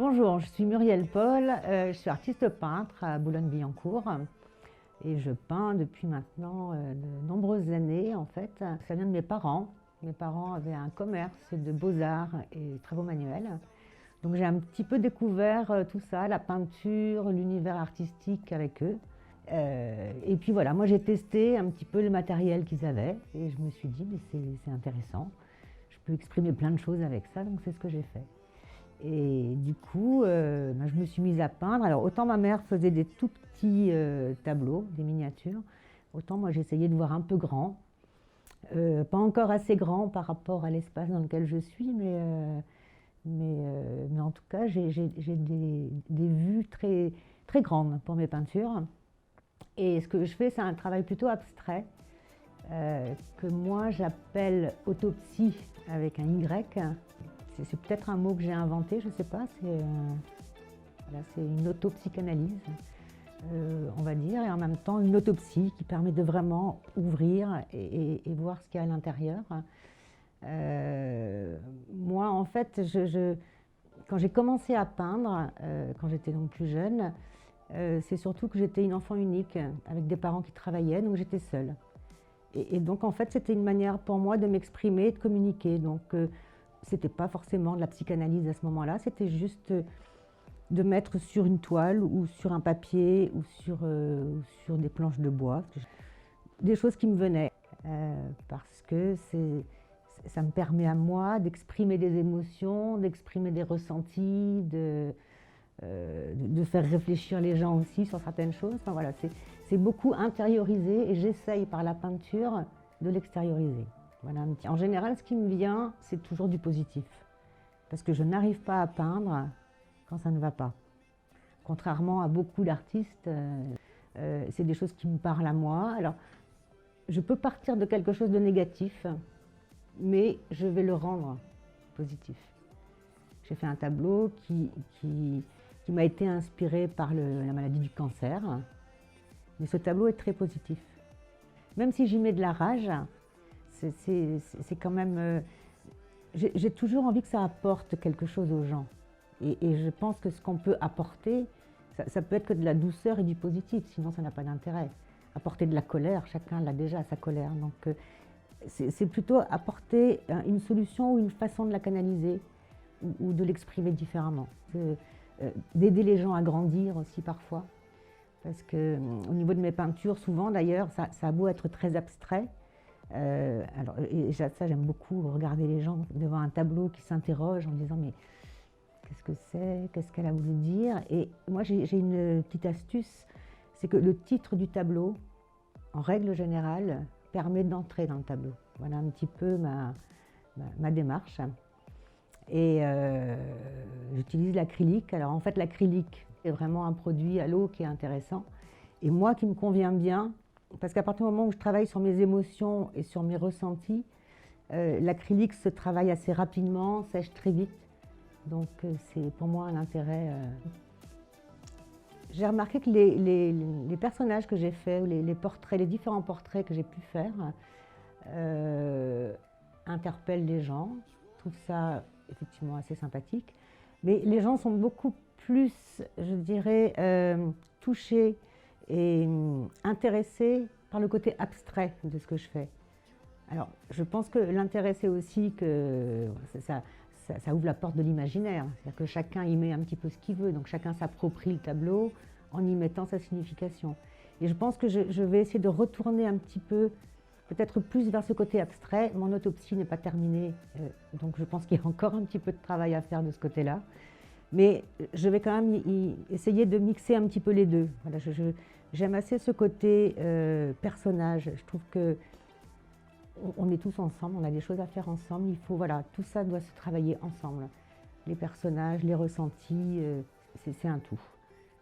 Bonjour, je suis Muriel Paul, je suis artiste peintre à Boulogne-Billancourt et je peins depuis maintenant de nombreuses années en fait. Ça vient de mes parents. Mes parents avaient un commerce de beaux-arts et travaux manuels. Donc j'ai un petit peu découvert tout ça, la peinture, l'univers artistique avec eux. Et puis voilà, moi j'ai testé un petit peu le matériel qu'ils avaient et je me suis dit mais c'est intéressant, je peux exprimer plein de choses avec ça, donc c'est ce que j'ai fait. Et du coup, je me suis mise à peindre. Alors autant ma mère faisait des tout petits tableaux, des miniatures, autant moi j'essayais de voir un peu grand. Pas encore assez grand par rapport à l'espace dans lequel je suis, mais en tout cas j'ai des vues très, très grandes pour mes peintures. Et ce que je fais, c'est un travail plutôt abstrait, que moi j'appelle autopsie avec un Y. C'est peut-être un mot que j'ai inventé, je ne sais pas, voilà, c'est une autopsychanalyse, on va dire, et en même temps une autopsie qui permet de vraiment ouvrir et voir ce qu'il y a à l'intérieur. Moi, en fait, quand j'ai commencé à peindre, quand j'étais donc plus jeune, c'est surtout que j'étais une enfant unique, avec des parents qui travaillaient, donc j'étais seule. Et donc, en fait, c'était une manière pour moi de m'exprimer, de communiquer. Donc, c'était pas forcément de la psychanalyse à ce moment-là, c'était juste de mettre sur une toile ou sur un papier ou sur des planches de bois, des choses qui me venaient, parce que ça me permet à moi d'exprimer des émotions, d'exprimer des ressentis, de faire réfléchir les gens aussi sur certaines choses. Enfin, voilà, c'est beaucoup intériorisé et j'essaye par la peinture de l'extérioriser. Voilà, en général, ce qui me vient, c'est toujours du positif. Parce que je n'arrive pas à peindre quand ça ne va pas. Contrairement à beaucoup d'artistes, c'est des choses qui me parlent à moi. Alors, je peux partir de quelque chose de négatif, mais je vais le rendre positif. J'ai fait un tableau qui m'a été inspiré par la maladie du cancer. Mais ce tableau est très positif. Même si j'y mets de la rage, c'est quand même... j'ai toujours envie que ça apporte quelque chose aux gens. Et je pense que ce qu'on peut apporter, ça peut être que de la douceur et du positif, sinon ça n'a pas d'intérêt. Apporter de la colère, chacun l'a déjà, sa colère. Donc c'est plutôt apporter une solution ou une façon de la canaliser ou de l'exprimer différemment. D'aider les gens à grandir aussi parfois. Parce qu'au niveau de mes peintures, souvent d'ailleurs, ça a beau être très abstrait. Et ça, j'aime beaucoup regarder les gens devant un tableau qui s'interrogent en disant mais qu'est-ce que c'est, qu'est-ce qu'elle a voulu dire. Et moi j'ai une petite astuce, c'est que le titre du tableau, en règle générale, permet d'entrer dans le tableau. Voilà un petit peu ma démarche. Et j'utilise l'acrylique. Alors en fait l'acrylique est vraiment un produit à l'eau qui est intéressant. Et moi qui me convient bien, parce qu'à partir du moment où je travaille sur mes émotions et sur mes ressentis, l'acrylique se travaille assez rapidement, sèche très vite. Donc c'est pour moi un intérêt. J'ai remarqué que les personnages que j'ai faits, les portraits, les différents portraits que j'ai pu faire, interpellent les gens. Je trouve ça effectivement assez sympathique. Mais les gens sont beaucoup plus, je dirais, touchés et intéressé par le côté abstrait de ce que je fais. Alors, je pense que l'intérêt, c'est aussi que ça ouvre la porte de l'imaginaire. C'est-à-dire que chacun y met un petit peu ce qu'il veut, donc chacun s'approprie le tableau en y mettant sa signification. Et je pense que je vais essayer de retourner un petit peu, peut-être plus vers ce côté abstrait. Mon autopsie n'est pas terminée, donc je pense qu'il y a encore un petit peu de travail à faire de ce côté-là. Mais je vais quand même essayer de mixer un petit peu les deux. Voilà, j'aime assez ce côté personnage. Je trouve que on est tous ensemble, on a des choses à faire ensemble. Il faut, voilà, tout ça doit se travailler ensemble. Les personnages, les ressentis, c'est un tout.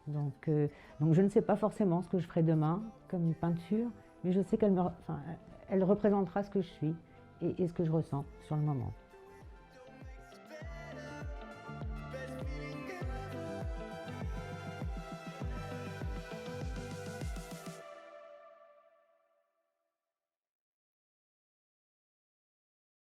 Donc je ne sais pas forcément ce que je ferai demain comme peinture, mais je sais elle représentera ce que je suis et ce que je ressens sur le moment.